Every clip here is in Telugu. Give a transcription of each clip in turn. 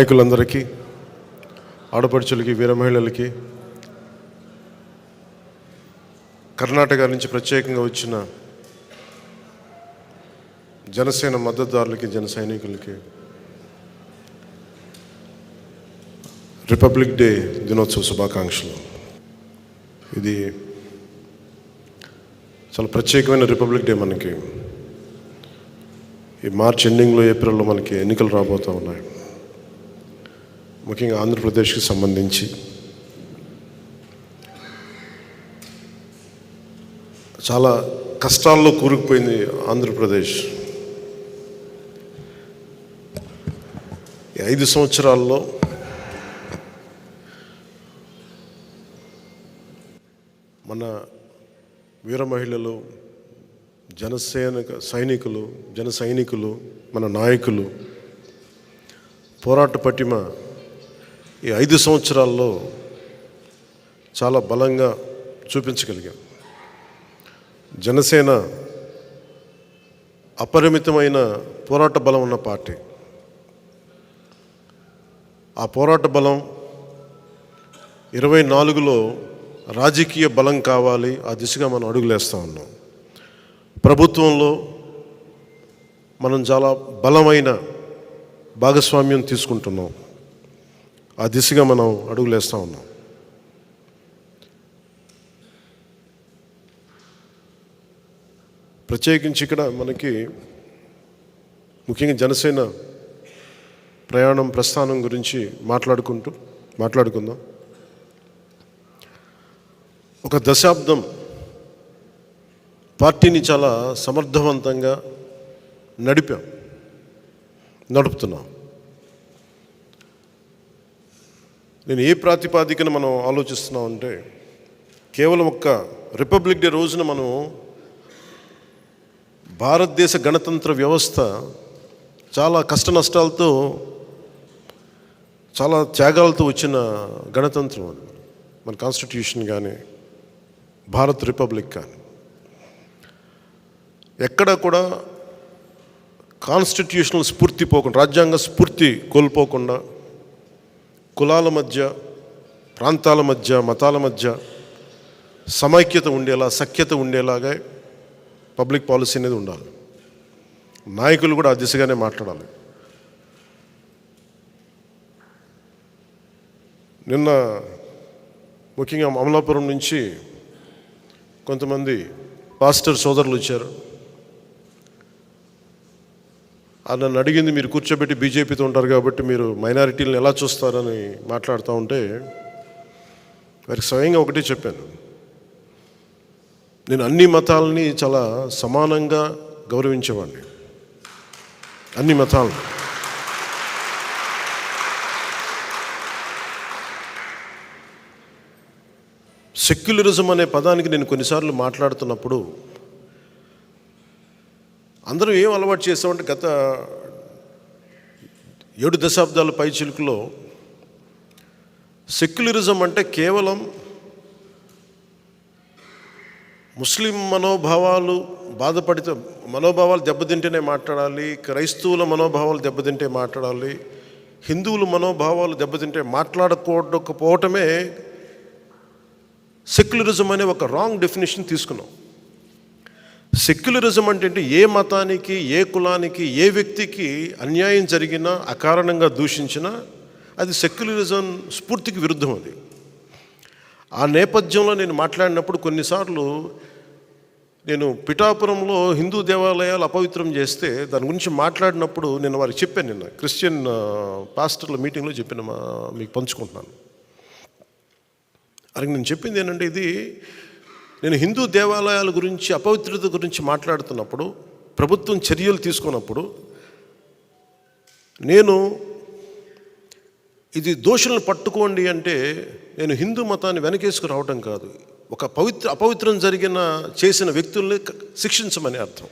నాయకులందరికీ, ఆడపడుచులకి, వీర మహిళలకి, కర్ణాటక నుంచి ప్రత్యేకంగా వచ్చిన జనసేన మద్దతుదారులకి, జన సైనికులకి రిపబ్లిక్ డే దినోత్సవ శుభాకాంక్షలు. ఇది చాలా ప్రత్యేకమైన రిపబ్లిక్ డే. మనకి ఈ మార్చ్ ఎండింగ్లో, ఏప్రిల్లో మనకి ఎన్నికలు రాబోతూ ఉన్నాయి. ముఖ్యంగా ఆంధ్రప్రదేశ్కి సంబంధించి చాలా కష్టాల్లో కూరుకుపోయింది ఆంధ్రప్రదేశ్. ఈ 5 సంవత్సరాల్లో మన వీర మహిళలు, జన సైనికులు, మన నాయకులు పోరాట పటిమ ఈ 5 సంవత్సరాల్లో చాలా బలంగా చూపించగలిగాం. జనసేన అపరిమితమైన పోరాట బలం ఉన్న పార్టీ. ఆ పోరాట బలం 24లో రాజకీయ బలం కావాలి. ఆ దిశగా మనం అడుగులేస్తూ ఉన్నాం. ప్రభుత్వంలో మనం చాలా బలమైన భాగస్వామ్యం తీసుకుంటున్నాం. ఆ దిశగా మనం అడుగులేస్తూ ఉన్నాం. ప్రత్యేకించి ఇక్కడ మనకి ముఖ్యంగా జనసేన ప్రస్థానం గురించి మాట్లాడుకుందాం. ఒక దశాబ్దం పార్టీని చాలా సమర్థవంతంగా నడుపుతున్నాం. నేను ఏ ప్రాతిపాదికన మనం ఆలోచిస్తున్నాం అంటే, కేవలం ఒక్క రిపబ్లిక్ డే రోజున మనం భారతదేశ గణతంత్ర వ్యవస్థ చాలా కష్ట నష్టాలతో, చాలా త్యాగాలతో వచ్చిన గణతంత్రం అది. మన కాన్స్టిట్యూషన్ కానీ, భారత్ రిపబ్లిక్ కానీ, ఎక్కడ కూడా కాన్స్టిట్యూషనల్ స్ఫూర్తి పోకుండా, రాజ్యాంగ స్ఫూర్తి కోల్పోకుండా, కులాల మధ్య, ప్రాంతాల మధ్య, మతాల మధ్య సమైక్యత ఉండేలా, సఖ్యత ఉండేలాగా పబ్లిక్ పాలసీ అనేది ఉండాలి. నాయకులు కూడా ఆ దిశగానే మాట్లాడాలి. నిన్న ముఖ్యంగా అమలాపురం నుంచి కొంతమంది పాస్టర్ సోదరులు వచ్చారు. నన్ను అడిగింది, మీరు కూర్చోబెట్టి బీజేపీతో ఉంటారు కాబట్టి మీరు మైనారిటీలను ఎలా చూస్తారని మాట్లాడుతూ ఉంటే, వారికి స్వయంగా ఒకటే చెప్పాను. నేను అన్ని మతాలని చాలా సమానంగా గౌరవించేవాడిని. అన్ని మతాలను. సెక్యులరిజం అనే పదానికి నేను కొన్నిసార్లు మాట్లాడుతున్నప్పుడు అందరూ ఏం అలవాటు చేస్తామంటే, గత 7 దశాబ్దాల పై చిలుకులో సెక్యులరిజం అంటే కేవలం ముస్లిం మనోభావాలు దెబ్బతింటేనే మాట్లాడాలి, క్రైస్తవుల మనోభావాలు దెబ్బతింటే మాట్లాడాలి, హిందువుల మనోభావాలు దెబ్బతింటే మాట్లాడకపోవటమే సెక్యులరిజం అనే ఒక రాంగ్ డెఫినేషన్ తీసుకున్నాం. సెక్యులరిజం అంటే ఏ మతానికి, ఏ కులానికి, ఏ వ్యక్తికి అన్యాయం జరిగినా, అకారణంగా దూషించినా అది సెక్యులరిజం స్ఫూర్తికి విరుద్ధం. అది ఆ నేపథ్యంలో నేను మాట్లాడినప్పుడు కొన్నిసార్లు నేను పిఠాపురంలో హిందూ దేవాలయాలు అపవిత్రం చేస్తే దాని గురించి మాట్లాడినప్పుడు నేను వారికి చెప్పాను. నిన్న క్రిస్టియన్ పాస్టర్ల మీటింగ్లో చెప్పిన మీకు పంచుకుంటున్నాను. అలాగే నేను చెప్పింది ఏంటంటే, ఇది నేను హిందూ దేవాలయాల గురించి, అపవిత్రత గురించి మాట్లాడుతున్నప్పుడు, ప్రభుత్వం చర్యలు తీసుకున్నప్పుడు, నేను ఇది దోషులను పట్టుకోండి అంటే నేను హిందూ మతాన్ని వెనకేసుకు రావటం కాదు, ఒక అపవిత్రం చేసిన వ్యక్తుల్ని శిక్షించమని అర్థం.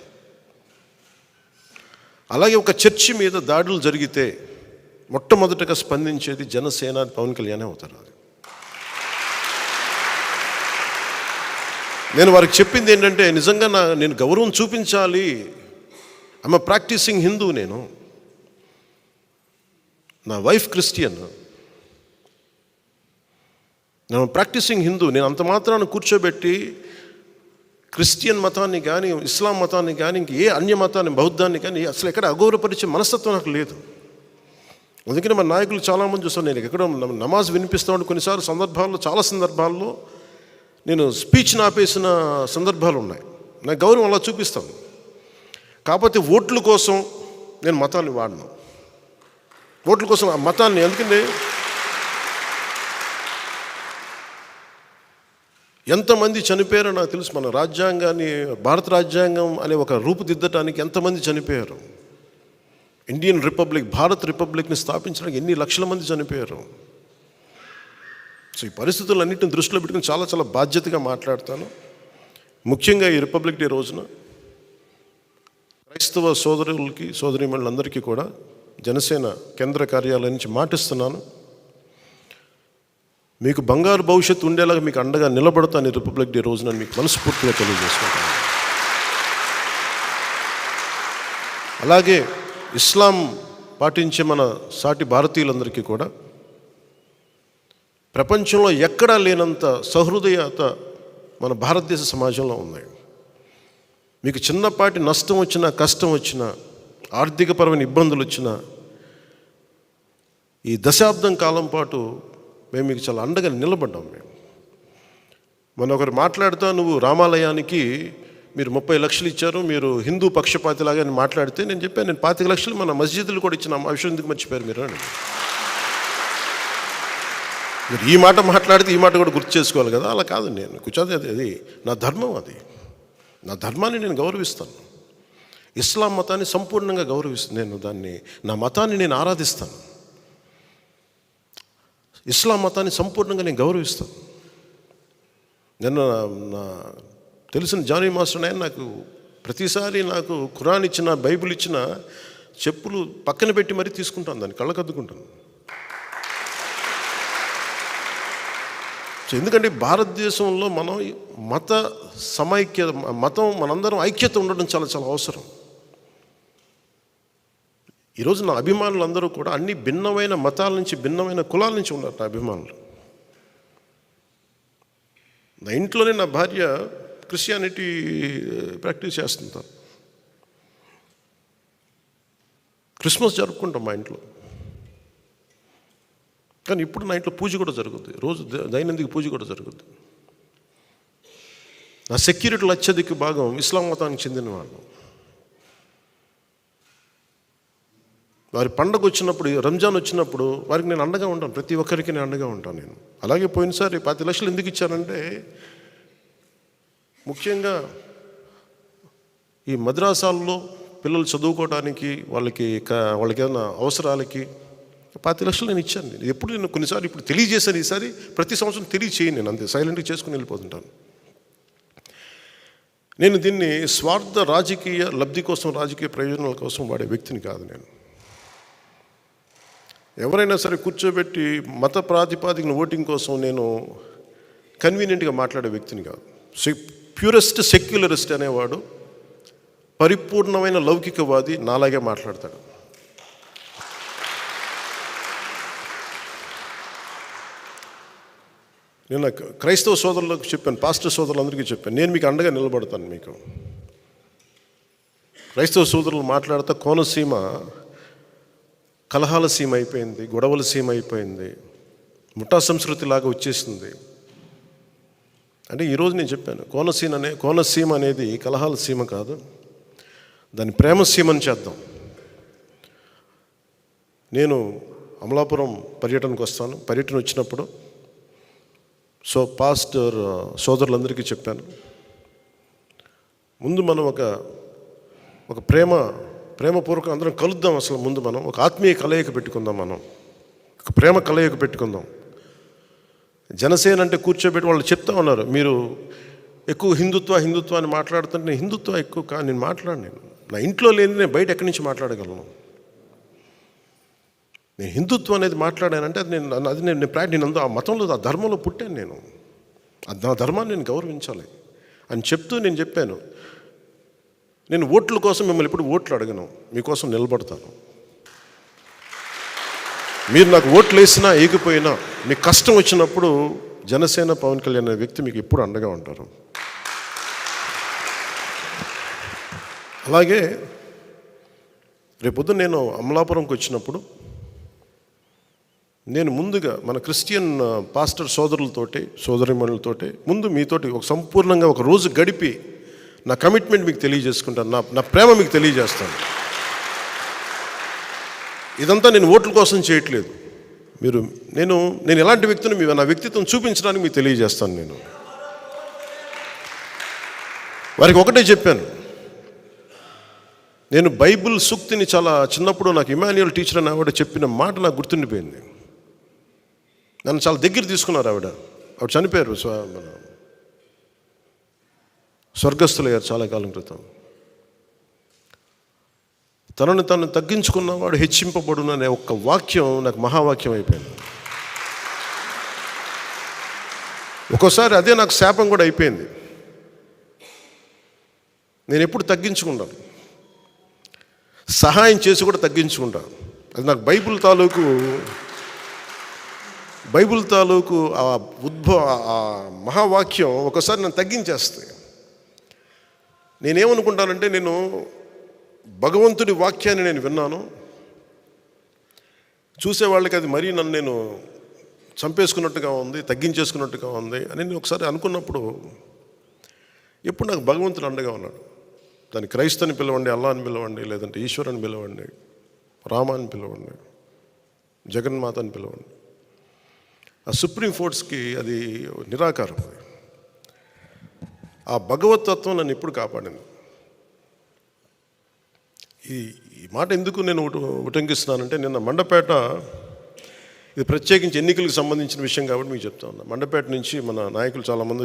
అలాగే ఒక చర్చి మీద దాడులు జరిగితే మొట్టమొదటగా స్పందించేది జనసేన, పవన్ కళ్యాణ్ అవుతారు. అది నేను వారికి చెప్పింది ఏంటంటే, నిజంగా నేను గౌరవం చూపించాలి. I'm practising Hindu. నా వైఫ్ క్రిస్టియన్, నేను ప్రాక్టీసింగ్ హిందూ. నేను అంత మాత్రాన్ని కూర్చోబెట్టి క్రిస్టియన్ మతాన్ని కానీ ఇస్లాం మతాన్ని కానీ ఇంక ఏ అన్య మతాన్ని బౌద్ధాన్ని కానీ అసలు ఎక్కడ అగౌరవపరిచే మనస్తత్వం నాకు లేదు. అందుకని మన నాయకులు చాలామంది చూస్తాను, నేను ఎక్కడో నమాజ్ వినిపిస్తూ ఉంటే కొన్నిసార్లు చాలా సందర్భాల్లో నేను స్పీచ్ని ఆపేసిన సందర్భాలు ఉన్నాయి. నాకు గౌరవం అలా చూపిస్తాను. కాకపోతే ఓట్ల కోసం నేను మతాన్ని వాడను. ఓట్ల కోసం ఆ మతాన్ని, ఎందుకంటే ఎంతమంది చనిపోయారో నాకు తెలుసు. మన రాజ్యాంగాన్ని, భారత రాజ్యాంగం అనే ఒక రూపుదిద్దటానికి ఎంతమంది చనిపోయారు. ఇండియన్ రిపబ్లిక్, భారత్ రిపబ్లిక్ని స్థాపించడానికి ఎన్ని లక్షల మంది చనిపోయారు. సో ఈ పరిస్థితులన్నింటిని దృష్టిలో పెట్టుకుని చాలా చాలా బాధ్యతగా మాట్లాడతాను. ముఖ్యంగా ఈ రిపబ్లిక్ డే రోజున క్రైస్తవ సోదరులకి సోదరీమణులందరికీ కూడా జనసేన కేంద్ర కార్యాలయం నుంచి మాటిస్తున్నాను, మీకు బంగారు భవిష్యత్తు ఉండేలాగా మీకు అండగా నిలబడతాను ఈ రిపబ్లిక్ డే రోజున మీకు మనస్ఫూర్తిగా తెలియజేసుకుంటాను. అలాగే ఇస్లాం పాటించే మన సాటి భారతీయులందరికీ కూడా ప్రపంచంలో ఎక్కడా లేనంత సహృదయత మన భారతదేశ సమాజంలో ఉన్నాయి. మీకు చిన్నపాటి నష్టం వచ్చినా, కష్టం వచ్చినా, ఆర్థికపరమైన ఇబ్బందులు వచ్చినా ఈ దశాబ్దం కాలం పాటు మేము మీకు చాలా అండగా నిలబడ్డాం. మొన్న ఒకరు మాట్లాడుతూ, నువ్వు రామాలయానికి మీరు 30 లక్షలు ఇచ్చారు, మీరు హిందూ పక్షపాతిలాగా అని మాట్లాడితే నేను చెప్పాను, నేను 25 లక్షలు మన మస్జిద్లు కూడా ఇచ్చిన ఆ విషయం ఎందుకు మర్చిపోయారు మీరు అని. మీరు ఈ మాట మాట్లాడితే ఈ మాట కూడా గుర్తు చేసుకోవాలి కదా. అలా కాదు, నేను కూర్చోది అది నా ధర్మం, అది నా ధర్మాన్ని నేను గౌరవిస్తాను. ఇస్లాం మతాన్ని సంపూర్ణంగా గౌరవిస్తాను. నేను దాన్ని, నా మతాన్ని నేను ఆరాధిస్తాను. ఇస్లాం మతాన్ని సంపూర్ణంగా నేను గౌరవిస్తాను. నిన్న నా తెలిసిన జానీ మాస్టర్ ఆయన నాకు ప్రతిసారి నాకు ఖురాన్ ఇచ్చిన, బైబిల్ ఇచ్చిన చెప్పులు పక్కన పెట్టి మరీ తీసుకుంటాను, దాన్ని కళ్ళకద్దుకుంటాను. సో ఎందుకంటే భారతదేశంలో మనం మత సమైక్యత, మతం మనందరం ఐక్యత ఉండడం చాలా చాలా అవసరం. ఈరోజు నా అభిమానులు అందరూ కూడా అన్ని భిన్నమైన మతాల నుంచి, భిన్నమైన కులాల నుంచి ఉన్నారు నా అభిమానులు. నా ఇంట్లోనే నా భార్య క్రిస్టియానిటీ ప్రాక్టీస్ చేస్తుంటాం. క్రిస్మస్ జరుపుకుంటాం మా ఇంట్లో, కానీ ఇప్పుడు నా ఇంట్లో పూజ కూడా జరుగుద్ది, రోజు దైనందిక పూజ కూడా జరుగుద్ది. నా సెక్యూరిటీలో అత్యధిక భాగం ఇస్లాం మతానికి చెందిన వాళ్ళు. వారి పండగ వచ్చినప్పుడు, రంజాన్ వచ్చినప్పుడు వారికి నేను అండగా ఉంటాను, ప్రతి ఒక్కరికి నేను అండగా ఉంటాను నేను. అలాగే పోయినసారి 10 లక్షలు ఎందుకు ఇచ్చానంటే, ముఖ్యంగా ఈ మద్రాసాల్లో పిల్లలు చదువుకోవడానికి, వాళ్ళకి ఏదైనా అవసరాలకి 10 లక్షలు నేను ఇచ్చాను. నేను ఎప్పుడు నేను కొన్నిసార్లు ఇప్పుడు తెలియజేశాను, ఈసారి ప్రతి సంవత్సరం తెలియచేయను నేను, అంతే సైలెంట్గా చేసుకుని వెళ్ళిపోతుంటాను. నేను దీన్ని స్వార్థ రాజకీయ లబ్ధి కోసం, రాజకీయ ప్రయోజనాల కోసం వాడే వ్యక్తిని కాదు నేను. ఎవరైనా సరే కూర్చోబెట్టి మత ప్రాతిపాదికన ఓటింగ్ కోసం నేను కన్వీనియంట్గా మాట్లాడే వ్యక్తిని కాదు. ప్యూరెస్ట్ సెక్యులరిస్ట్ అనేవాడు, పరిపూర్ణమైన లౌకికవాది నాలాగే మాట్లాడతాడు. నేను క్రైస్తవ సోదరులకు చెప్పాను, పాస్టర్ సోదరులందరికీ చెప్పాను, నేను మీకు అండగా నిలబడతాను. మీకు క్రైస్తవ సోదరులు మాట్లాడుతూ కోనసీమ కలహాల సీమ అయిపోయింది, గొడవల సీమ అయిపోయింది, ముఠా సంస్కృతిలాగా వచ్చేసింది అంటే ఈరోజు నేను చెప్పాను, కోనసీమ అనేది కలహాల సీమ కాదు, దాన్ని ప్రేమ సీమని చేద్దాం. నేను అమలాపురం పర్యటనకు వస్తాను. పర్యటన వచ్చినప్పుడు పాస్టర్ సోదరులందరికీ చెప్పాను, ముందు మనం ఒక ప్రేమపూర్వకం అందరం కలుద్దాం. అసలు ముందు మనం ఒక ఆత్మీయ కలయిక పెట్టుకుందాం, మనం ఒక ప్రేమ కలయిక పెట్టుకుందాం. జనసేన అంటే కూర్చోబెట్టి వాళ్ళు చెప్తా ఉన్నారు, మీరు ఎక్కువ హిందుత్వ అని మాట్లాడుతుంటే, నేను హిందుత్వ ఎక్కువ నేను మాట్లాడను. నా ఇంట్లో లేని నేను బయట ఎక్కడి నుంచి మాట్లాడగలను? నేను హిందుత్వం అనేది మాట్లాడానంటే అది నేను ఆ మతంలో, ఆ ధర్మంలో పుట్టాను నేను. నా ధర్మాన్ని నేను గౌరవించాలి అని చెప్తూ నేను చెప్పాను, నేను ఓట్ల కోసం మిమ్మల్ని ఎప్పుడు ఓట్లు అడగను, మీకోసం నిలబడతాను. మీరు నాకు ఓట్లు వేసినా ఏగిపోయినా మీకు కష్టం వచ్చినప్పుడు జనసేన పవన్ కళ్యాణ్ అనే వ్యక్తి మీకు ఎప్పుడు అండగా ఉంటారు. అలాగే రేపొద్దు నేను అమలాపురంకి వచ్చినప్పుడు నేను ముందుగా మన క్రిస్టియన్ పాస్టర్ సోదరులతోటి సోదరిమణులతోటి ముందు మీతోటి ఒక సంపూర్ణంగా ఒక రోజు గడిపి నా కమిట్మెంట్ మీకు తెలియజేసుకుంటాను, నా ప్రేమ మీకు తెలియజేస్తాను. ఇదంతా నేను ఓట్ల కోసం చేయట్లేదు. నేను ఎలాంటి వ్యక్తిని నా వ్యక్తిత్వం చూపించడానికి మీకు తెలియజేస్తాను. నేను వారికి ఒకటే చెప్పాను, నేను బైబిల్ సూక్తిని చాలా చిన్నప్పుడు నాకు ఇమాన్యుయల్ టీచర్ అని ఆవిడ చెప్పిన మాట నాకు గుర్తుండిపోయింది. నన్ను చాలా దగ్గర తీసుకున్నారు. ఆవిడ చనిపోయారు, స్వర్గస్థులయ్యారు చాలా కాలం క్రితం. తనను తను తగ్గించుకున్నవాడు హెచ్చింపబడును అనే ఒక్క వాక్యం నాకు మహావాక్యం అయిపోయింది. ఒక్కోసారి అదే నాకు శాపం కూడా అయిపోయింది. నేను ఎప్పుడు తగ్గించుకుంటాను, సహాయం చేసి కూడా తగ్గించుకుంటాను. అది నాకు బైబిల్ తాలూకు ఆ మహావాక్యం ఒకసారి నన్ను తగ్గించేస్తాయి. నేనేమనుకుంటానంటే, నేను భగవంతుడి వాక్యాన్ని నేను విన్నాను, చూసేవాళ్ళకి అది మరీ నన్ను నేను చంపేసుకున్నట్టుగా ఉంది, తగ్గించేసుకున్నట్టుగా ఉంది అని నేను ఒకసారి అనుకున్నప్పుడు, ఎప్పుడు నాకు భగవంతుడు అండగా ఉన్నాడు. దాన్ని క్రైస్తవుని పిలవండి, అల్లా అని పిలవండి, లేదంటే ఈశ్వరుని పిలవండి, రామాని పిలవండి, జగన్మాత అని పిలవండి. ఆ సుప్రీం ఫోర్స్కి అది నిరాకారం. ఆ భగవతత్వం నన్ను ఎప్పుడు కాపాడింది. ఈ మాట ఎందుకు నేను ఉటంకిస్తున్నానంటే, నిన్న మండపేట, ఇది ప్రత్యేకించి ఎన్నికలకు సంబంధించిన విషయం కాబట్టి మీకు చెప్తా ఉన్నా. మండపేట నుంచి మన నాయకులు చాలామంది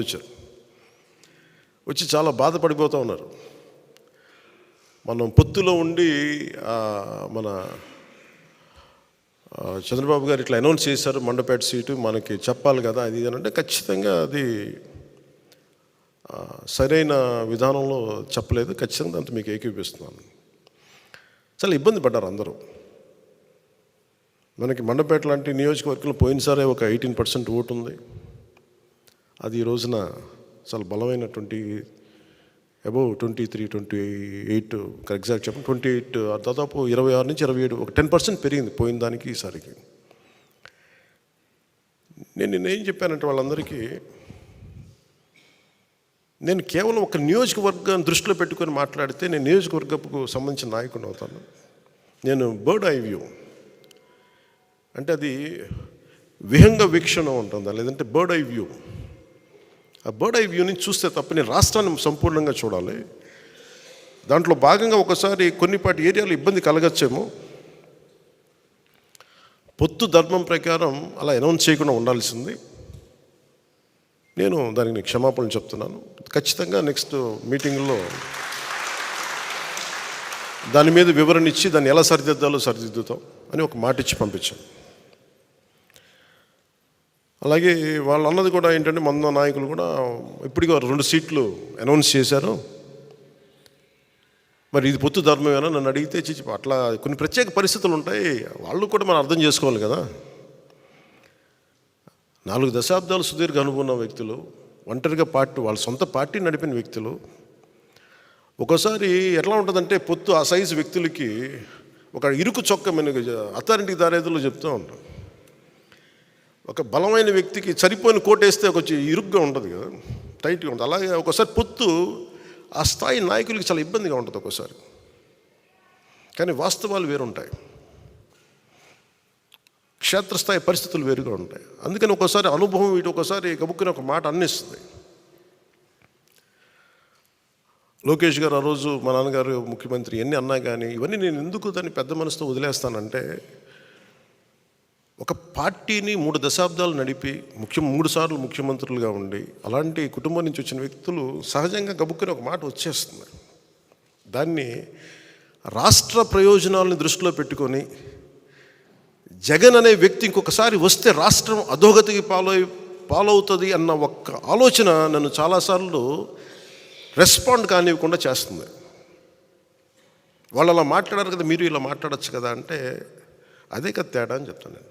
వచ్చి చాలా బాధపడిపోతూ ఉన్నారు. మనం పొత్తులో ఉండి మన చంద్రబాబు గారు ఇట్లా అనౌన్స్ చేశారు, మండపేట సీటు మనకి చెప్పాలి కదా అది ఇది అంటే, ఖచ్చితంగా అది సరైన విధానంలో చెప్పలేదు. ఖచ్చితంగా దాంతో మీకు ఏకీపిస్తున్నాను. చాలా ఇబ్బంది పడ్డారు అందరూ. మనకి మండపేట లాంటి నియోజకవర్గంలో పోయినసారే ఒక 18% ఓటు ఉంది. అది ఈ రోజున చాలా బలమైన అబౌవ్ 23, 28 ఎగ్జాక్ట్ చెప్పండి 28, దాదాపు 26 నుంచి 27, ఒక 10% పెరిగింది పోయిన దానికి ఈసారికి. నేనేం చెప్పానంటే వాళ్ళందరికీ, నేను కేవలం ఒక నియోజకవర్గాన్ని దృష్టిలో పెట్టుకొని మాట్లాడితే నేను నియోజకవర్గపు సంబంధించిన నాయకుడిని అవుతాను. నేను బర్డ్ ఐ వ్యూ అంటే అది విహంగ వీక్షణ ఉంటుందా, లేదంటే బర్డ్ ఐ వ్యూ. ఆ బర్డ్ ఐ వ్యూ నుంచి చూస్తే తప్ప నేను రాష్ట్రాన్ని సంపూర్ణంగా చూడాలి. దాంట్లో భాగంగా ఒకసారి కొన్నిపాటి ఏరియాలో ఇబ్బంది కలగచ్చేమో, పొత్తు ధర్మం ప్రకారం అలా అనౌన్స్ చేయకుండా ఉండాల్సింది. నేను దానికి క్షమాపణలు చెప్తున్నాను. ఖచ్చితంగా నెక్స్ట్ మీటింగ్లో దాని మీద వివరణ ఇచ్చి దాన్ని ఎలా సరిదిద్దాలో సరిదిద్దుతాం అని ఒక మాట ఇచ్చి పంపించాను. అలాగే వాళ్ళు అన్నది కూడా ఏంటంటే, మన నాయకులు కూడా ఇప్పటికీ 2 సీట్లు అనౌన్స్ చేశారు, మరి ఇది పొత్తు ధర్మమేనా నన్ను అడిగితే అట్లా కొన్ని ప్రత్యేక పరిస్థితులు ఉంటాయి, వాళ్ళు కూడా మనం అర్థం చేసుకోవాలి కదా. 4 దశాబ్దాలు సుదీర్ఘ అనుభవం ఉన్న వ్యక్తులు, ఒంటరిగా వాళ్ళ సొంత పార్టీ నడిపిన వ్యక్తులు, ఒక్కోసారి ఎట్లా ఉంటుందంటే, పొత్తు ఆ సైజు వ్యక్తులకి ఒక ఇరుకు చొక్క అథారిటీ దారేదులో చెప్తూ ఉంటాం. ఒక బలమైన వ్యక్తికి సరిపోయిన కోటేస్తే కొంచెం ఇరుగ్గా ఉంటుంది కదా, టైట్గా ఉంటుంది. అలాగే ఒకసారి పొత్తు ఆ స్థాయి నాయకులకి చాలా ఇబ్బందిగా ఉంటుంది ఒక్కోసారి. కానీ వాస్తవాలు వేరుంటాయి, క్షేత్రస్థాయి పరిస్థితులు వేరుగా ఉంటాయి. అందుకని ఒక్కోసారి అనుభవం ఇటు ఒకసారి గబుక్కుని ఒక మాట అన్నిస్తుంది. లోకేష్ గారు ఆ రోజు మా నాన్నగారు ముఖ్యమంత్రి ఎన్ని అన్నా కానీ ఇవన్నీ నేను ఎందుకు దాన్ని పెద్ద మనసుతో వదిలేస్తానంటే, ఒక పార్టీని 3 దశాబ్దాలు నడిపి 3 సార్లు ముఖ్యమంత్రులుగా ఉండి అలాంటి కుటుంబం నుంచి వచ్చిన వ్యక్తులు సహజంగా గబుక్కుని ఒక మాట వచ్చేస్తుంది. దాన్ని రాష్ట్ర ప్రయోజనాలను దృష్టిలో పెట్టుకొని జగన్ అనే వ్యక్తి ఇంకొకసారి వస్తే రాష్ట్రం అధోగతికి పాలవుతుంది అన్న ఒక్క ఆలోచన నన్ను చాలాసార్లు రెస్పాండ్ కానివ్వకుండా చేస్తుంది. వాళ్ళు అలా మాట్లాడారు కదా, మీరు ఇలా మాట్లాడచ్చు కదా అంటే, అదే కదా తేడా అని చెప్తాను నేను.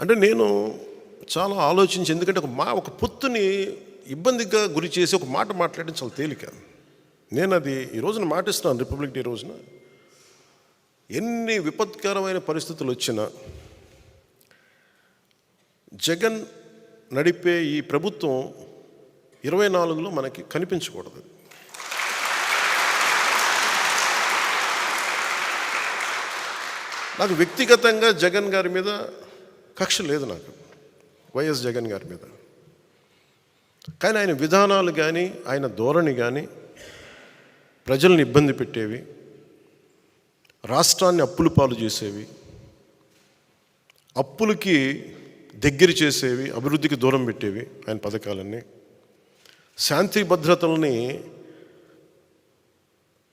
అంటే నేను చాలా ఆలోచించి, ఎందుకంటే ఒక పొత్తుని ఇబ్బందిగా గురి చేసి ఒక మాట మాట్లాడడం చాలా తేలిక. నేను అది ఈ రోజున మాటిస్తున్నాను. రిపబ్లిక్ డే రోజున ఎన్ని విపత్కరమైన పరిస్థితులు వచ్చినా జగన్ నడిపే ఈ ప్రభుత్వం 24లో మనకి కనిపించకూడదు. నాకు వ్యక్తిగతంగా జగన్ గారి మీద కక్ష లేదు, నాకు వైఎస్ జగన్ గారి మీద. కానీ ఆయన విధానాలు కానీ ఆయన ధోరణి కానీ ప్రజల్ని ఇబ్బంది పెట్టేవి, రాష్ట్రాన్ని అప్పుల పాలు చేసేవి, అప్పులకి దగ్గర చేసేవి, అభివృద్ధికి దూరం పెట్టేవి ఆయన పథకాలన్నీ. శాంతి భద్రతల్ని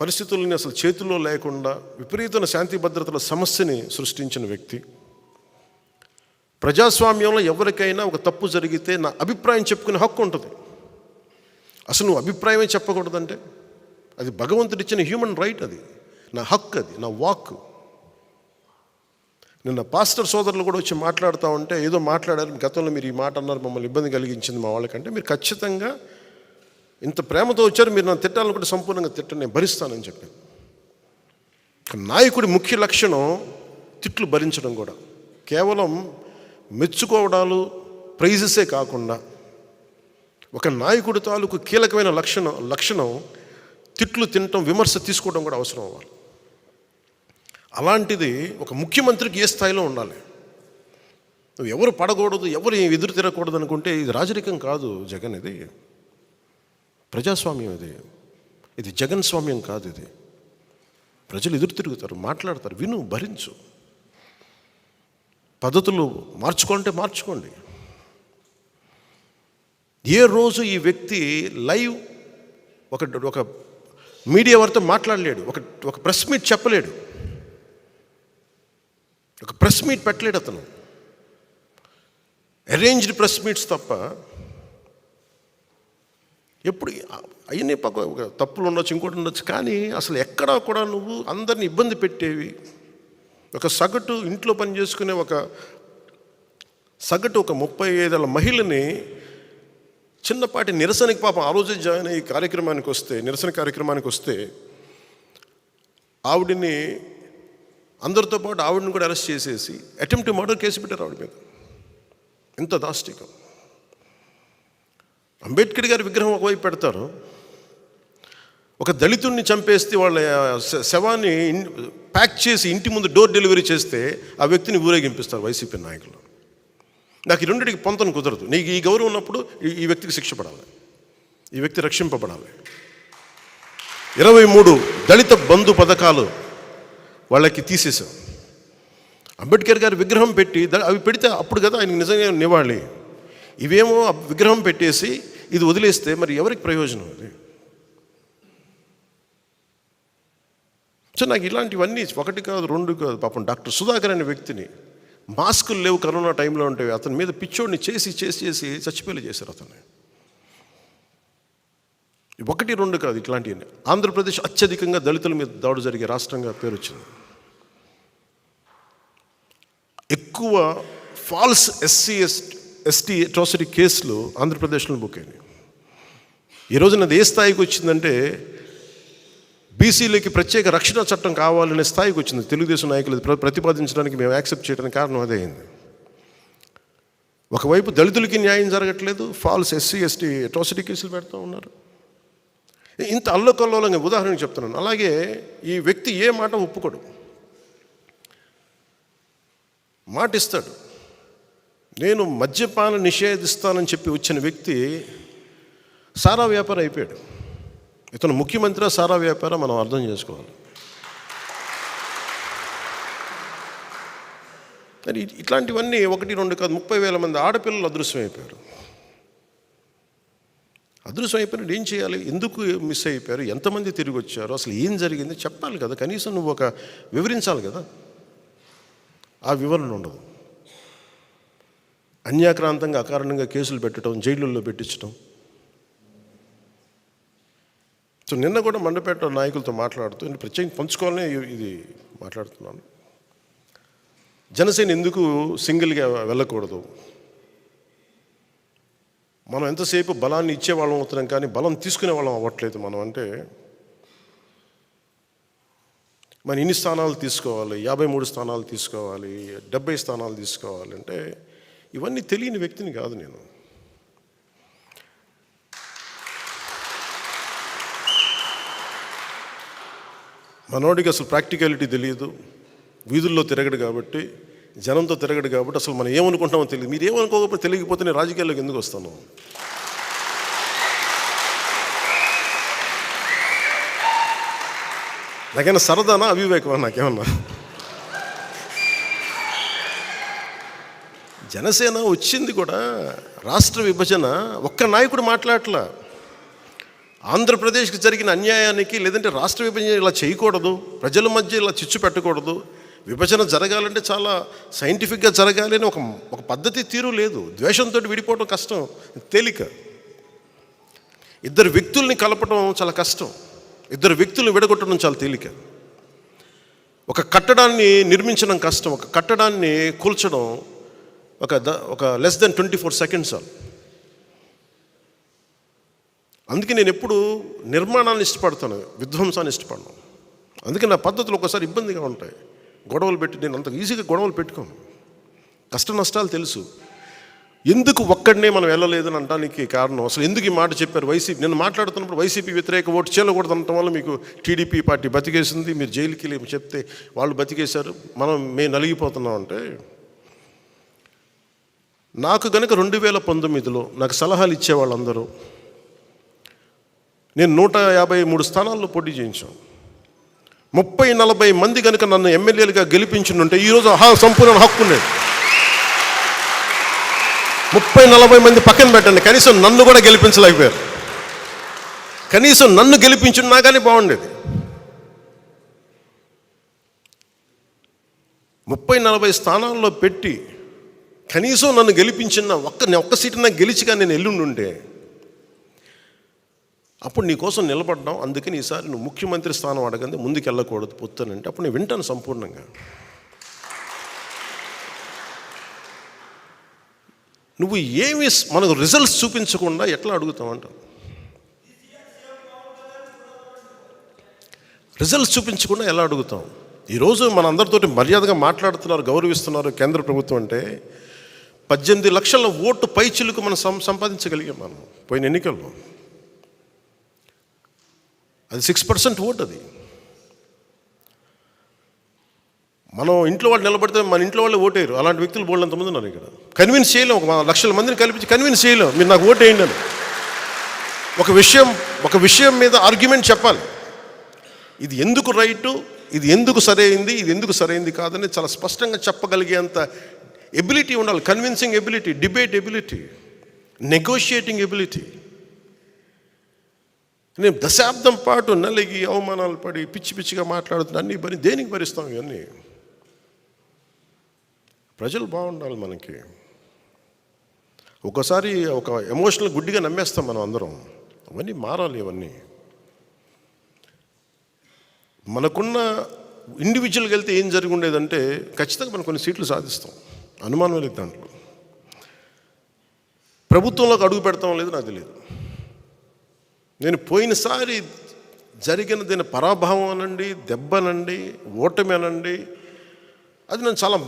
పరిస్థితుల్ని అసలు చేతుల్లో లేకుండా విపరీతమైన శాంతి భద్రతల సమస్యని సృష్టించిన వ్యక్తి. ప్రజాస్వామ్యంలో ఎవరికైనా ఒక తప్పు జరిగితే నా అభిప్రాయం చెప్పుకునే హక్కు ఉంటుంది. అసలు నువ్వు అభిప్రాయమే చెప్పకూడదంటే అది భగవంతుడిచ్చిన హ్యూమన్ రైట్, అది నా హక్కు, అది నా వాక్. నిన్న పాస్టర్ సోదరులు కూడా వచ్చి మాట్లాడుతూ ఉంటే ఏదో మాట్లాడారు, గతంలో మీరు ఈ మాట అన్నారు, మమ్మల్ని ఇబ్బంది కలిగించింది మా వాళ్ళకంటే, మీరు ఖచ్చితంగా ఇంత ప్రేమతో వచ్చారు, మీరు నన్ను తిట్టాలనుకుంటే సంపూర్ణంగా తిట్టండి, నేను భరిస్తానని చెప్పాను. నాయకుడి ముఖ్య లక్షణం తిట్లు భరించడం కూడా. కేవలం మెచ్చుకోవడాలు ప్రైజెసే కాకుండా ఒక నాయకుడి తాలూకు కీలకమైన లక్షణం తిట్లు తినటం, విమర్శ తీసుకోవడం కూడా అవసరం అవ్వాలి. అలాంటిది ఒక ముఖ్యమంత్రికి ఏ స్థాయిలో ఉండాలి. నువ్వు ఎవరు పడకూడదు, ఎవరు ఎదురు తిరగకూడదు అనుకుంటే ఇది రాజరికం కాదు జగన్, ఇది ప్రజాస్వామ్యం, ఇది జగన్ స్వామ్యం కాదు. ఇది ప్రజలు ఎదురు తిరుగుతారు, మాట్లాడతారు, విను, భరించు. పద్ధతులు మార్చుకుంటే మార్చుకోండి. ఏ రోజు ఈ వ్యక్తి లైవ్ ఒక మీడియా వారితో మాట్లాడలేడు, ఒక ప్రెస్ మీట్ చెప్పలేడు, ఒక ప్రెస్ మీట్ పెట్టలేడు అతను. అరేంజ్డ్ ప్రెస్ మీట్స్ తప్ప. ఎప్పుడు అవన్నీ ఒక తప్పులు ఉండొచ్చు, ఇంకోటి ఉండొచ్చు, కానీ అసలు ఎక్కడా కూడా నువ్వు అందరిని ఇబ్బంది పెట్టేవి, ఒక సగటు ఇంట్లో పని చేసుకునే ఒక 35 ఏళ్ళ మహిళని చిన్నపాటి నిరసనకి, పాపం ఆ రోజే జాయిన్ అయ్యి కార్యక్రమానికి వస్తే, నిరసన కార్యక్రమానికి వస్తే ఆవిడని అందరితో పాటు ఆవిడని కూడా అరెస్ట్ చేసేసి అటెంప్ట్ మర్డర్ కేసు పెట్టారు ఆవిడ మీద. ఎంత దాష్టికం. అంబేద్కర్ గారి విగ్రహం ఒకవైపు పెడతారు, ఒక దళితుడిని చంపేస్తే వాళ్ళ శవాన్ని ప్యాక్ చేసి ఇంటి ముందు డోర్ డెలివరీ చేస్తే ఆ వ్యక్తిని ఊరేగింపిస్తారు వైసీపీ నాయకులు. నాకు ఈ రెండింటికి పొంతన కుదరదు. నీకు ఈ గౌరవం ఉన్నప్పుడు ఈ వ్యక్తికి శిక్ష పడాలి, ఈ వ్యక్తి రక్షింపబడాలి. 23 దళిత బంధు పథకాలు వాళ్ళకి తీసేసాం. అంబేద్కర్ గారి విగ్రహం పెట్టి అవి పెడితే అప్పుడు కదా ఆయనకి నిజంగా నివాళి. ఇవేమో విగ్రహం పెట్టేసి ఇది వదిలేస్తే మరి ఎవరికి ప్రయోజనం అది? సో నాకు ఇలాంటివన్నీ 1 కాదు 2 కాదు. పాపం డాక్టర్ సుధాకర్ అనే వ్యక్తిని, మాస్కులు లేవు కరోనా టైంలో ఉంటే, అతని మీద పిచ్చోడిని చేసి చచ్చిపోయేలా చేశారు అతన్ని. 1, 2 కాదు ఇట్లాంటివన్నీ. ఆంధ్రప్రదేశ్ అత్యధికంగా దళితుల మీద దాడి జరిగే రాష్ట్రంగా పేరు వచ్చింది. ఎక్కువ ఫాల్స్ ఎస్టీ అట్రాసిటీ కేసులు ఆంధ్రప్రదేశ్లో బుక్ అయినాయి. ఈ రోజున అది ఏ స్థాయికి వచ్చిందంటే బీసీలకి ప్రత్యేక రక్షణ చట్టం కావాలనే స్థాయికి వచ్చింది. తెలుగుదేశం నాయకులు ప్రతిపాదించడానికి మేము యాక్సెప్ట్ చేయడానికి కారణం అదే అయింది. ఒకవైపు దళితులకి న్యాయం జరగట్లేదు, ఫాల్స్ ఎస్టీ అట్రాసిటీ కేసులు పెడుతూ ఉన్నారు. ఇంత అల్లకల్లోలంగా ఉదాహరణకు చెప్తున్నాను. అలాగే ఈ వ్యక్తి ఏ మాట ఒప్పుకోడు, మాట ఇస్తాడు. నేను మద్యపాన నిషేధిస్తానని చెప్పి వచ్చిన వ్యక్తి సారా వ్యాపారం అయిపోయాడు. ఇతను ముఖ్యమంత్రి సారా వ్యాపారం మనం అర్థం చేసుకోవాలి. మరి ఇట్లాంటివన్నీ 1, 2 కాదు 30,000 మంది ఆడపిల్లలు అదృశ్యమైపోయారు. అదృశ్యమైపోయినట్టు ఏం చేయాలి? ఎందుకు మిస్ అయిపోయారు? ఎంతమంది తిరిగి వచ్చారు? అసలు ఏం జరిగింది చెప్పాలి కదా, కనీసం నువ్వు వివరించాలి కదా. ఆ వివరణ ఉండదు. అన్యాక్రాంతంగా అకారణంగా కేసులు పెట్టడం, జైళ్ళల్లో పెట్టించడం. సో నిన్న కూడా మండపేట నాయకులతో మాట్లాడుతూ ప్రత్యేకంగా పంచుకోవాలనే ఇది మాట్లాడుతున్నాను. జనసేన ఎందుకు సింగిల్గా వెళ్ళకూడదు? మనం ఎంతసేపు బలాన్ని ఇచ్చేవాళ్ళం అవుతున్నాం కానీ బలం తీసుకునే వాళ్ళం అవ్వట్లేదు. మనం అంటే మన ఇన్ని స్థానాలు తీసుకోవాలి, 53 స్థానాలు తీసుకోవాలి, 70 స్థానాలు తీసుకోవాలి అంటే ఇవన్నీ తెలియని వ్యక్తిని కాదు నేను. మనోడికి అసలు ప్రాక్టికాలిటీ తెలియదు, వీధుల్లో తిరగడు కాబట్టి, జనంతో తిరగడు కాబట్టి అసలు మనం ఏమనుకుంటామో తెలియదు. మీరు ఏమనుకోకపోతే తెలియకపోతే నేను రాజకీయాల్లోకి ఎందుకు వస్తాను? నాకేమన్నా సరదానా, అవివేకమా? నాకేమన్నా జనసేన వచ్చింది కూడా రాష్ట్ర విభజన ఒక్క నాయకుడు మాట్లాడట్లా. ఆంధ్రప్రదేశ్కి జరిగిన అన్యాయానికి, లేదంటే రాష్ట్ర విభజన ఇలా చేయకూడదు, ప్రజల మధ్య ఇలా చిచ్చు పెట్టకూడదు, విభజన జరగాలంటే చాలా సైంటిఫిక్గా జరగాలి అని ఒక పద్ధతి తీరు లేదు. ద్వేషంతో విడిపోవడం కష్టం, తేలిక. ఇద్దరు వ్యక్తుల్ని కలపడం చాలా కష్టం, ఇద్దరు వ్యక్తులను విడగొట్టడం చాలా తేలిక. ఒక కట్టడాన్ని నిర్మించడం కష్టం, ఒక కట్టడాన్ని కూల్చడం ఒక లెస్ దెన్ 24 సెకండ్స్. అందుకే నేను ఎప్పుడు నిర్మాణాన్ని ఇష్టపడతాను, విధ్వంసాన్ని ఇష్టపడను. అందుకే నా పద్ధతులు ఒకసారి ఇబ్బందిగా ఉంటాయి. గొడవలు పెట్టి నేను అంత ఈజీగా గొడవలు పెట్టుకోను. కష్ట నష్టాలు తెలుసు. ఎందుకు ఒక్కడనే మనం వెళ్ళలేదని అనడానికి కారణం, అసలు ఎందుకు ఈ మాట చెప్పారు? వైసీపీ, నేను మాట్లాడుతున్నప్పుడు వైసీపీ వ్యతిరేక ఓటు చేయకూడదు అనటం వల్ల మీకు టీడీపీ పార్టీ బతికేసింది, మీరు జైలుకి వెళ్ళి చెప్తే వాళ్ళు బతికేశారు, మేము నలిగిపోతున్నాం. అంటే నాకు కనుక 2019లో నాకు సలహాలు ఇచ్చేవాళ్ళందరూ, నేను 153 స్థానాల్లో పోటీ చేయించాను. 30-40 మంది కనుక నన్ను ఎమ్మెల్యేలుగా గెలిపించుంటే ఈరోజు సంపూర్ణ హక్కు ఉండేది. 30-40 మంది పక్కన పెట్టండి, కనీసం నన్ను కూడా గెలిపించలేకపోయారు. కనీసం నన్ను గెలిపించున్నా కానీ బాగుండేది. 30-40 స్థానాల్లో పెట్టి కనీసం నన్ను గెలిపించిన ఒక్క సీటు నాకు గెలిచిగా నేను ఎల్లుండుంటే అప్పుడు నీ కోసం నిలబడ్డాం, అందుకని ఈసారి నువ్వు ముఖ్యమంత్రి స్థానం అడగండి, ముందుకు వెళ్ళకూడదు పొత్తునంటే అప్పుడు నేను వింటాను సంపూర్ణంగా. నువ్వు ఏమి మనకు రిజల్ట్స్ చూపించకుండా ఎట్లా అడుగుతావంట? రిజల్ట్స్ చూపించకుండా ఎలా అడుగుతాం? ఈరోజు మన అందరితోటి మర్యాదగా మాట్లాడుతున్నారు, గౌరవిస్తున్నారు కేంద్ర ప్రభుత్వం అంటే 18 లక్షల ఓటు పైచిలుకు మనం సంపాదించగలిగాం మనం పోయిన ఎన్నికల్లో. అది 6% ఓటు. అది మనం ఇంట్లో వాళ్ళు నిలబడితే మన ఇంట్లో వాళ్ళే ఓటేయరు. అలాంటి వ్యక్తులు బోల్డంతమంది ఉన్నారు ఇక్కడ. కన్విన్స్ చేయలేం, ఒక లక్షల మందిని కల్పించి కన్విన్స్ చేయలేం మీరు నాకు ఓటు వేయండి అని. ఒక విషయం మీద ఆర్గ్యుమెంట్ చెప్పాలి. ఇది ఎందుకు రైటు, ఇది ఎందుకు సరైంది, ఇది ఎందుకు సరైంది కాదని చాలా స్పష్టంగా చెప్పగలిగేంత ఎబిలిటీ ఉండాలి. Convincing ability, debate ability, negotiating ability. నేను దశాబ్దం పాటు నలిగి అవమానాలు పడి పిచ్చిగా మాట్లాడుతున్నా, అన్నీ దేనికి భరిస్తాం? ఇవన్నీ ప్రజలు బాగుండాలి మనకి. ఒకసారి ఒక ఎమోషనల్ గుడ్డిగా నమ్మేస్తాం మనం అందరం. అవన్నీ మారాలి. ఇవన్నీ మనకున్న ఇండివిజువల్గా వెళ్తే ఏం జరిగి ఉండేదంటే ఖచ్చితంగా మనం కొన్ని సీట్లు సాధిస్తాం, అనుమానం లేదు దాంట్లో. ప్రభుత్వంలోకి అడుగు పెడతాం లేదు నాకు తెలియదు. నేను పోయినసారి జరిగిన దీని పరాభావం అనండి, దెబ్బనండి, ఓటమి అనండి, అది నన్ను చాలా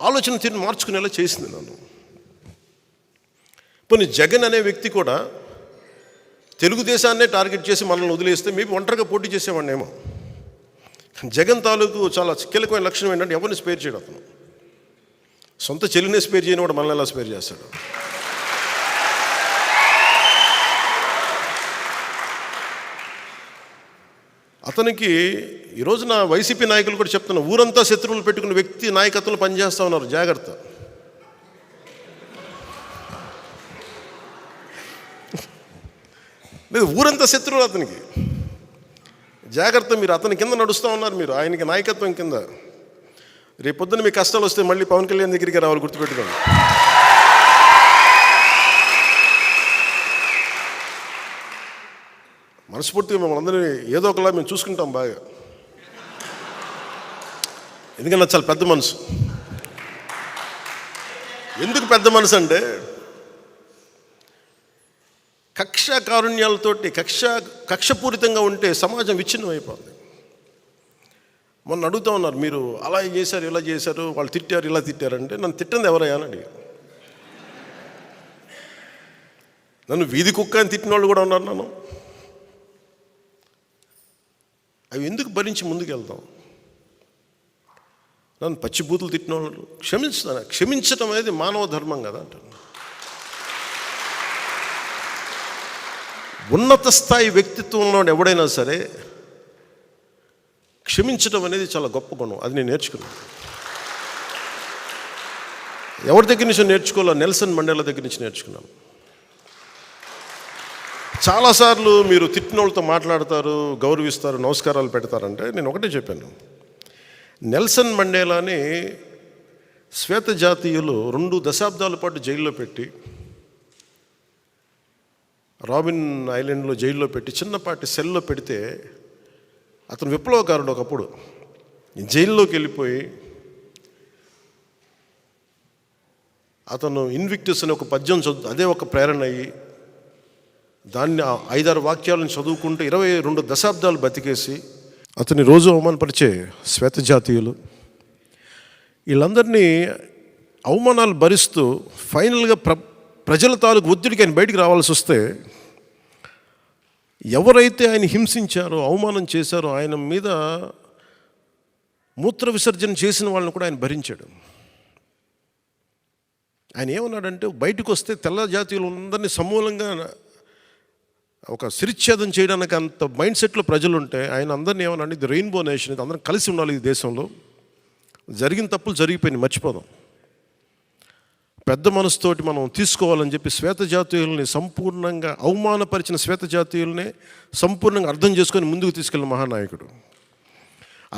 ఆలోచన తీరు మార్చుకునేలా చేసింది నన్ను. పోనీ జగన్ అనే వ్యక్తి కూడా తెలుగుదేశాన్నే టార్గెట్ చేసి మనల్ని వదిలేస్తే మేబీ ఒంటరిగా పోటీ చేసేవాడిని ఏమో. జగన్ తాలూకు చాలా కీలకమైన లక్షణం ఏంటంటే ఎవరిని స్పేర్ చేయడం. అతను సొంత చెల్లినే స్పేర్ చేయని వాడు మనల్ని ఎలా స్పేర్ చేస్తాడు? అతనికి ఈ రోజున వైసీపీ నాయకులు కూడా చెప్తున్నారు, ఊరంతా శత్రువులు పెట్టుకున్న వ్యక్తి నాయకత్వంలో పనిచేస్తూ ఉన్నారు, జాగ్రత్త. లేదు, ఊరంతా శత్రువులు అతనికి, జాగ్రత్త. మీరు అతని కింద నడుస్తూ ఉన్నారు, మీరు ఆయనకి నాయకత్వం కింద. రేపొద్దున మీకు కష్టాలు వస్తే మళ్ళీ పవన్ కళ్యాణ్ దగ్గరికి రావాలి, గుర్తుపెట్టుకోండి. మనస్ఫూర్తిగా మిమ్మల్ని అందరినీ ఏదో ఒకలా మేము చూసుకుంటాం బాగా, ఎందుకన్నా చాలా పెద్ద మనసు. ఎందుకు పెద్ద మనసు అంటే కక్ష కారుణ్యాలతోటి కక్షపూరితంగా ఉంటే సమాజం విచ్ఛిన్నం అయిపోతుంది. మొన్న అడుగుతూ ఉన్నారు, మీరు అలా చేశారు ఇలా చేశారు, వాళ్ళు తిట్టారు ఇలా తిట్టారంటే నన్ను తిట్టింది ఎవరయ్యా అని అడిగారు. నన్ను వీధి కుక్క అని తిట్టిన వాళ్ళు కూడా ఉన్నారు. నన్ను అవి ఎందుకు భరించి ముందుకెళ్తాం? నన్ను పచ్చిబూతులు తిట్టిన వాళ్ళు క్షమించడం అనేది మానవ ధర్మం కదా అంటాను. ఉన్నత స్థాయి వ్యక్తిత్వంలో ఎవడైనా సరే క్షమించడం అనేది చాలా గొప్ప గుణం. అది నేను నేర్చుకున్నాను. ఎవరి దగ్గర నుంచి నేర్చుకోవాలో? నెల్సన్ మండేలా దగ్గర నుంచి నేర్చుకున్నాను. చాలాసార్లు మీరు తిట్టిన వాళ్ళతో మాట్లాడతారు, గౌరవిస్తారు, నమస్కారాలు పెడతారంటే నేను ఒకటే చెప్పాను. నెల్సన్ మండేలాని శ్వేత జాతీయులు 2 దశాబ్దాల పాటు జైల్లో పెట్టి, రాబిన్ ఐలాండ్లో జైల్లో పెట్టి చిన్నపాటి సెల్లో పెడితే అతను విప్లవకారుడు. ఒకప్పుడు జైల్లోకి వెళ్ళిపోయి అతను ఇన్విక్టస్ అనే ఒక పద్యం అదే ఒక ప్రేరణ అయ్యి దాన్ని 5-6 వాక్యాలను చదువుకుంటూ 22 దశాబ్దాలు బతికేసి అతని రోజు అవమానపరిచే శ్వేత జాతీయులు వీళ్ళందరినీ అవమానాలు భరిస్తూ ఫైనల్గా ప్రజల తాలూకు ఒత్తిడికి ఆయన బయటికి రావాల్సి వస్తే ఎవరైతే ఆయన హింసించారో, అవమానం చేశారో, ఆయన మీద మూత్ర విసర్జన చేసిన వాళ్ళని కూడా ఆయన భరించాడు. ఆయన ఏమన్నాడంటే, బయటకు వస్తే తెల్ల జాతీయులు అందరినీ సమూలంగా ఒక శిరిచ్ఛేదం చేయడానికి అంత మైండ్ సెట్లో ప్రజలు ఉంటే ఆయన అందరినీ ఏమన్నా, ఇది రెయిన్బో నేషన్, ఇది అందరం కలిసి ఉండాలి ఈ దేశంలో, జరిగిన తప్పులు జరిగిపోయినాయి మర్చిపోదాం, పెద్ద మనసుతోటి మనం తీసుకోవాలని చెప్పి శ్వేత జాతీయుల్ని సంపూర్ణంగా అవమానపరిచిన శ్వేత జాతీయుల్ని సంపూర్ణంగా అర్థం చేసుకొని ముందుకు తీసుకెళ్ళిన మహానాయకుడు.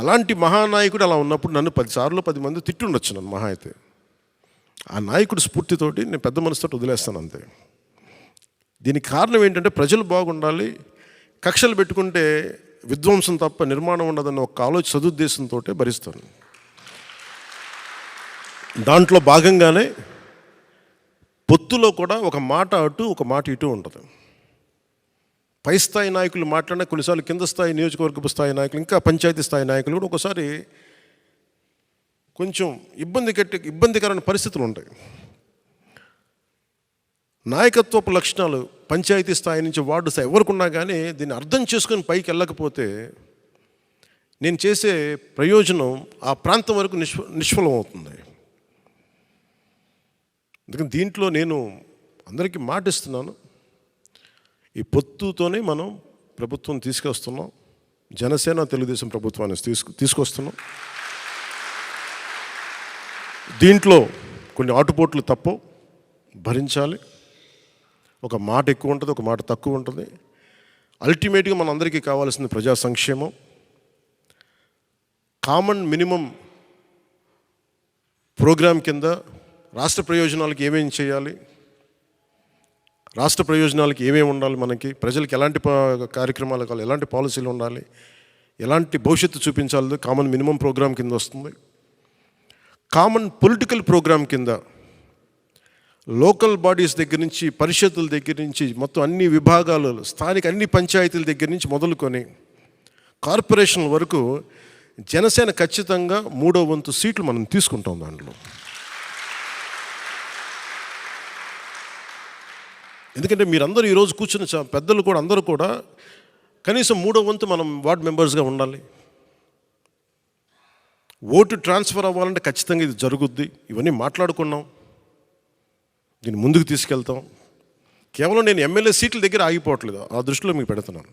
అలాంటి మహానాయకుడు అలా ఉన్నప్పుడు నన్ను 10 సార్లు 10 మంది తిట్టుండొచ్చు నన్ను మహా అయితే. ఆ నాయకుడు స్ఫూర్తితోటి నేను పెద్ద మనసుతోటి వదిలేస్తాను అంతే. దీనికి కారణం ఏంటంటే ప్రజలు బాగుండాలి, కక్షలు పెట్టుకుంటే విధ్వంసం తప్ప నిర్మాణం ఉండదన్న ఒక సదుద్దేశంతో భరిస్తాను. దాంట్లో భాగంగానే పొత్తులో కూడా ఒక మాట అటు ఒక మాట ఇటు ఉంటుంది. పై స్థాయి నాయకులు మాట్లాడినా కొన్నిసార్లు కింద స్థాయి నియోజకవర్గపు స్థాయి నాయకులు, ఇంకా పంచాయతీ స్థాయి నాయకులు కూడా ఒకసారి కొంచెం ఇబ్బందికరమైన పరిస్థితులు ఉంటాయి. నాయకత్వపు లక్షణాలు పంచాయతీ స్థాయి నుంచి వార్డు స్థాయి ఎవరికున్నా కానీ దీన్ని అర్థం చేసుకొని పైకి వెళ్ళకపోతే నేను చేసే ప్రయోజనం ఆ ప్రాంతం వరకు నిష్ఫలం అవుతుంది. అందుకని దీంట్లో నేను అందరికీ మాటిస్తున్నాను, ఈ పొత్తుతోనే మనం ప్రభుత్వం తీసుకొస్తున్నాం. జనసేన తెలుగుదేశం ప్రభుత్వాన్ని తీసుకొస్తున్నాం. దీంట్లో కొన్ని ఆటుపోట్లు తప్పవు, భరించాలి. ఒక మాట ఎక్కువ ఉంటుంది, ఒక మాట తక్కువ ఉంటుంది. అల్టిమేట్గా మన అందరికీ కావాల్సింది ప్రజా సంక్షేమం. కామన్ మినిమం ప్రోగ్రాం కింద రాష్ట్ర ప్రయోజనాలకు ఏమేమి చేయాలి, రాష్ట్ర ప్రయోజనాలకి ఏమేమి ఉండాలి, మనకి ప్రజలకు ఎలాంటి కార్యక్రమాలు కావాలి, ఎలాంటి పాలసీలు ఉండాలి, ఎలాంటి భవిష్యత్తు చూపించాలి కామన్ మినిమం ప్రోగ్రాం కింద వస్తుంది. కామన్ పొలిటికల్ ప్రోగ్రాం కింద లోకల్ బాడీస్ దగ్గర నుంచి, పరిషత్తుల దగ్గర నుంచి, మొత్తం అన్ని విభాగాలు, స్థానిక అన్ని పంచాయతీల దగ్గర నుంచి మొదలుకొని కార్పొరేషన్ల వరకు జనసేన ఖచ్చితంగా 3వ వంతు సీట్లు మనం తీసుకుంటాం. దాంట్లో ఎందుకంటే మీరందరూ ఈరోజు కూర్చున్న పెద్దలు కూడా అందరూ కూడా కనీసం 3వ వంతు మనం వార్డ్ మెంబర్స్గా ఉండాలి. ఓటు ట్రాన్స్ఫర్ అవ్వాలంటే ఖచ్చితంగా ఇది జరుగుద్ది. ఇవన్నీ మాట్లాడుకున్నాం, దీన్ని ముందుకు తీసుకెళ్తాం. కేవలం నేను ఎమ్మెల్యే సీట్ల దగ్గర ఆగిపోవట్లేదు, ఆ దృష్టిలో మీకు పెడుతున్నాను.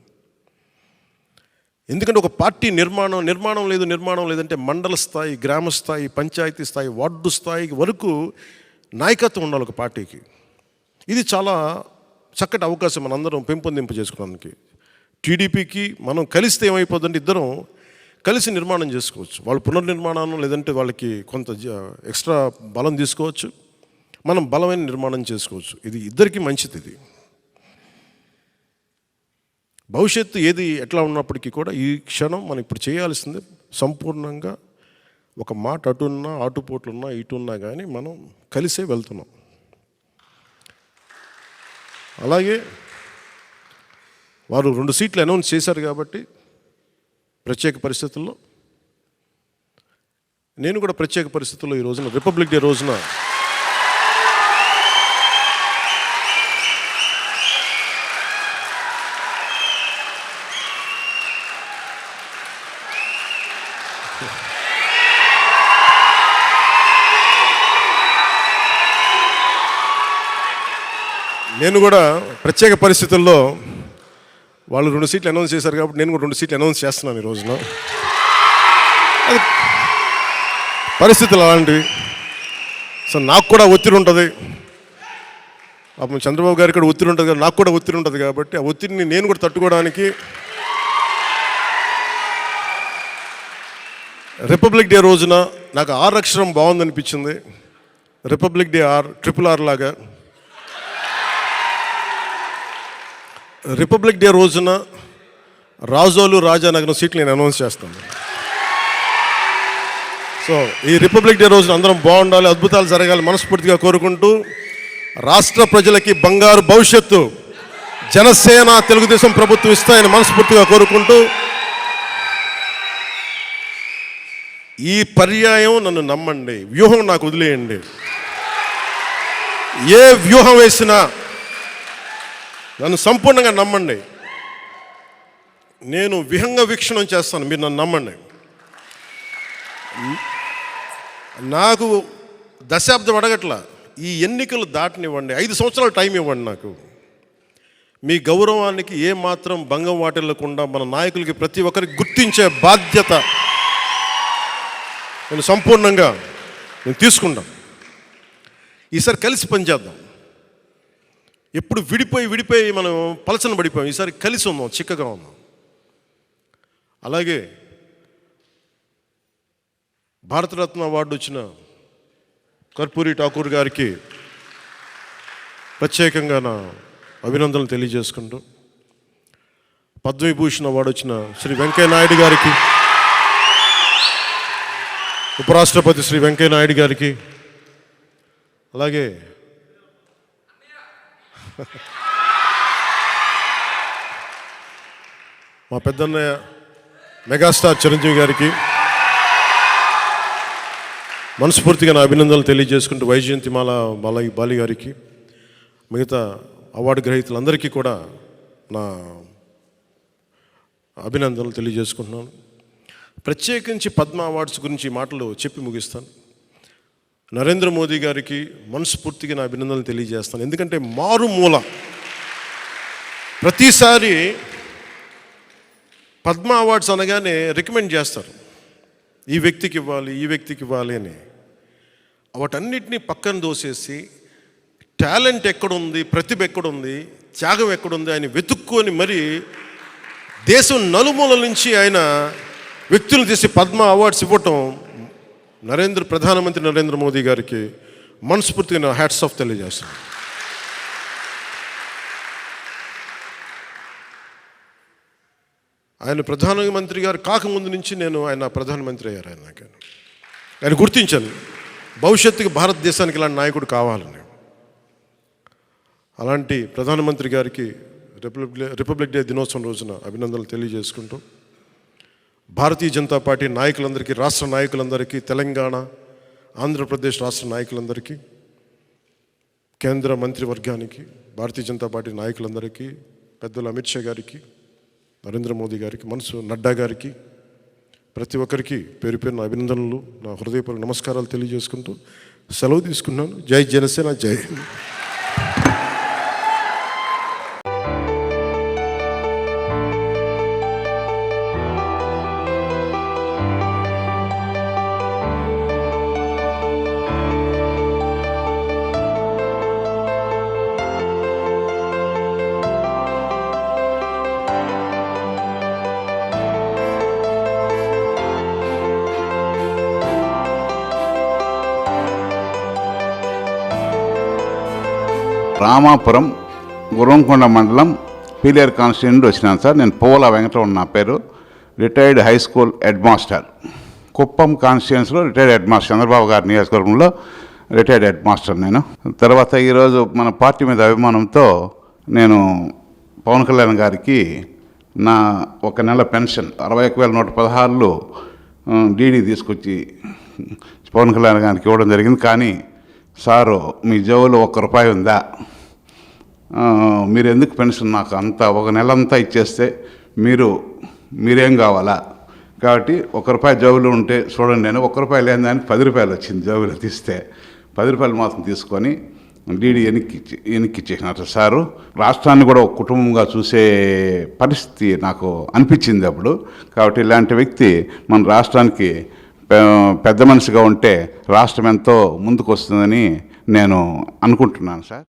ఎందుకంటే ఒక పార్టీ నిర్మాణం లేదంటే మండల స్థాయి, గ్రామ స్థాయి, పంచాయతీ స్థాయి, వార్డు స్థాయి వరకు నాయకత్వం ఉండాలి ఒక పార్టీకి. ఇది చాలా చక్కటి అవకాశం మనందరం పెంపొందింపు చేసుకోవడానికి. టీడీపీకి మనం కలిస్తే ఏమైపోతుందంటే ఇద్దరం కలిసి నిర్మాణం చేసుకోవచ్చు. వాళ్ళు పునర్నిర్మాణం లేదంటే వాళ్ళకి కొంత ఎక్స్ట్రా బలం తీసుకోవచ్చు, మనం బలమైన నిర్మాణం చేసుకోవచ్చు. ఇది ఇద్దరికీ మంచిది. ఇది భవిష్యత్తు ఏది ఎట్లా ఉన్నప్పటికీ కూడా ఈ క్షణం మనం ఇప్పుడు చేయాల్సింది సంపూర్ణంగా ఒక మాట అటున్నా ఆటుపోట్లున్నా ఇటున్నా కానీ మనం కలిసే వెళ్తున్నాం. అలాగే వారు 2 సీట్లు అనౌన్స్ చేశారు కాబట్టి ప్రత్యేక పరిస్థితుల్లో, నేను కూడా ప్రత్యేక పరిస్థితుల్లో ఈ రోజున రిపబ్లిక్ డే రోజున ప్రత్యేక పరిస్థితుల్లో వాళ్ళు 2 సీట్లు అనౌన్స్ చేశారు కాబట్టి నేను కూడా 2 సీట్లు అనౌన్స్ చేస్తున్నాను ఈ రోజున. అది పరిస్థితులు అలాంటివి. సో నాకు కూడా ఒత్తిడి ఉంటుంది, పాపం చంద్రబాబు గారికి కూడా ఒత్తిడి ఉంటుంది కదా, నాకు కూడా ఒత్తిడి ఉంటుంది కాబట్టి ఆ ఒత్తిడిని నేను కూడా తట్టుకోవడానికి రిపబ్లిక్ డే రోజున నాకు R అక్షరం బాగుందనిపించింది. రిపబ్లిక్ డే RRR లాగా రిపబ్లిక్ డే రోజున రాజోలు రాజానగరం సీట్లు నేను అనౌన్స్ చేస్తాను. సో ఈ రిపబ్లిక్ డే రోజున అందరం బాగుండాలి, అద్భుతాలు జరగాలి మనస్ఫూర్తిగా కోరుకుంటూ, రాష్ట్ర ప్రజలకి బంగారు భవిష్యత్తు జనసేన తెలుగుదేశం ప్రభుత్వం ఇస్తాయని మనస్ఫూర్తిగా కోరుకుంటూ, ఈ పర్యాయం నన్ను నమ్మండి, వ్యూహం నాకు వదిలేయండి. ఏ వ్యూహం వేసినా నన్ను సంపూర్ణంగా నమ్మండి. నేను విహంగ వీక్షణం చేస్తాను, మీరు నన్ను నమ్మండి. నాకు దశాబ్దం అడగట్లా, ఈ ఎన్నికలు దాటనివ్వండి, 5 సంవత్సరాలు టైం ఇవ్వండి. నాకు మీ గౌరవానికి ఏమాత్రం భంగం వాటిల్లకుండా మన నాయకులకి ప్రతి ఒక్కరికి గుర్తించే బాధ్యత నేను సంపూర్ణంగా తీసుకుంటాను. ఈసారి కలిసి పనిచేద్దాం. ఎప్పుడు విడిపోయి మనం పలచన పడిపోయాం. ఈసారి కలిసి ఉందాం, చిక్కగా ఉందాం. అలాగే భారతరత్న అవార్డు వచ్చిన కర్పూరి ఠాకూర్ గారికి ప్రత్యేకంగా నా అభినందనలు తెలియజేసుకుంటూ, పద్మవిభూషణ్ అవార్డు వచ్చిన శ్రీ వెంకయ్య నాయుడు గారికి, ఉపరాష్ట్రపతి శ్రీ వెంకయ్య నాయుడు గారికి, అలాగే మా పెద్దన్నయ్య మెగాస్టార్ చిరంజీవి గారికి మనస్ఫూర్తిగా నా అభినందనలు తెలియజేసుకుంటూ, వైజయంతిమాల బాలి గారికి, మిగతా అవార్డు గ్రహీతలందరికీ కూడా నా అభినందనలు తెలియజేసుకుంటున్నాను. ప్రత్యేకించి పద్మ అవార్డ్స్ గురించి మాటలు చెప్పి ముగిస్తాను. నరేంద్ర మోదీ గారికి మనస్ఫూర్తిగా నా అభినందనలు తెలియజేస్తాను. ఎందుకంటే మారుమూల ప్రతిసారి పద్మ అవార్డ్స్ అనగానే రికమెండ్ చేస్తారు, ఈ వ్యక్తికి ఇవ్వాలి, ఈ వ్యక్తికి ఇవ్వాలి అని. వాటన్నిటినీ పక్కన దోసేసి టాలెంట్ ఎక్కడుంది, ప్రతిభ ఎక్కడుంది, త్యాగం ఎక్కడుంది ఆయన వెతుక్కొని మరి దేశం నలుమూలల నుంచి ఆయన వ్యక్తులను తీసి పద్మ అవార్డ్స్ ఇవ్వటం ప్రధానమంత్రి నరేంద్ర మోదీ గారికి మనస్ఫూర్తిగా నా హ్యాట్స్ ఆఫ్ తెలియజేస్తాను. ఆయన ప్రధానమంత్రి గారు కాకముందు నుంచి ఆయన ప్రధానమంత్రి అయ్యారు. ఆయన గుర్తించాను, భవిష్యత్తుకి భారతదేశానికి ఇలాంటి నాయకుడు కావాలని. అలాంటి ప్రధానమంత్రి గారికి రిపబ్లిక్ డే దినోత్సవం రోజున అభినందనలు తెలియజేసుకుంటూ, భారతీయ జనతా పార్టీ నాయకులందరికీ, రాష్ట్ర నాయకులందరికీ, తెలంగాణ ఆంధ్రప్రదేశ్ రాష్ట్ర నాయకులందరికీ, కేంద్ర మంత్రివర్గానికి, భారతీయ జనతా పార్టీ నాయకులందరికీ, పెద్దలు అమిత్ షా గారికి, నరేంద్ర మోదీ గారికి, నడ్డా గారికి, ప్రతి ఒక్కరికి పేరు పేరున అభినందనలు, నా హృదయపూర్వక నమస్కారాలు తెలియజేసుకుంటూ సెలవు తీసుకున్నాను. జై జనసేన, జై హింద్. రామాపురం గుర్రంకొండ మండలం పీలేరు కాన్స్టిట్యూషన్ నుండి వచ్చినాను సార్. నేను పువ్వుల వెంకటరమణ నా పేరు, retired high school head master, Kuppam కాన్స్టిట్యున్సీలో రిటైర్డ్ హెడ్ మాస్టర్, చంద్రబాబు గారి నియోజకవర్గంలో రిటైర్డ్ హెడ్ మాస్టర్ నేను. తర్వాత ఈరోజు మన పార్టీ మీద అభిమానంతో నేను పవన్ కళ్యాణ్ గారికి నా ఒక నెల పెన్షన్ 61,116 డీడీ తీసుకొచ్చి పవన్ కళ్యాణ్ గారికి ఇవ్వడం జరిగింది. కానీ సారు, మీ జేబులో ₹1 ఉందా? మీరు ఎందుకు పెన్షన్ నాకు అంతా ఒక నెల అంతా ఇచ్చేస్తే మీరేం కావాలా? కాబట్టి ₹1 జేబులో ఉంటే చూడండి, నేను ₹1 లేని దానికి ₹10 వచ్చింది. జేబులో తీస్తే ₹10 మాత్రం తీసుకొని డీడీ వెనక్కి ఇచ్చేసినారు సారు. రాష్ట్రాన్ని కూడా ఒక కుటుంబంగా చూసే పరిస్థితి నాకు అనిపించింది అప్పుడు. కాబట్టి ఇలాంటి వ్యక్తి మన రాష్ట్రానికి పెద్ద మనిషిగా ఉంటే రాష్ట్రం ఎంతో ముందుకు వస్తుందని నేను అనుకుంటున్నాను సార్.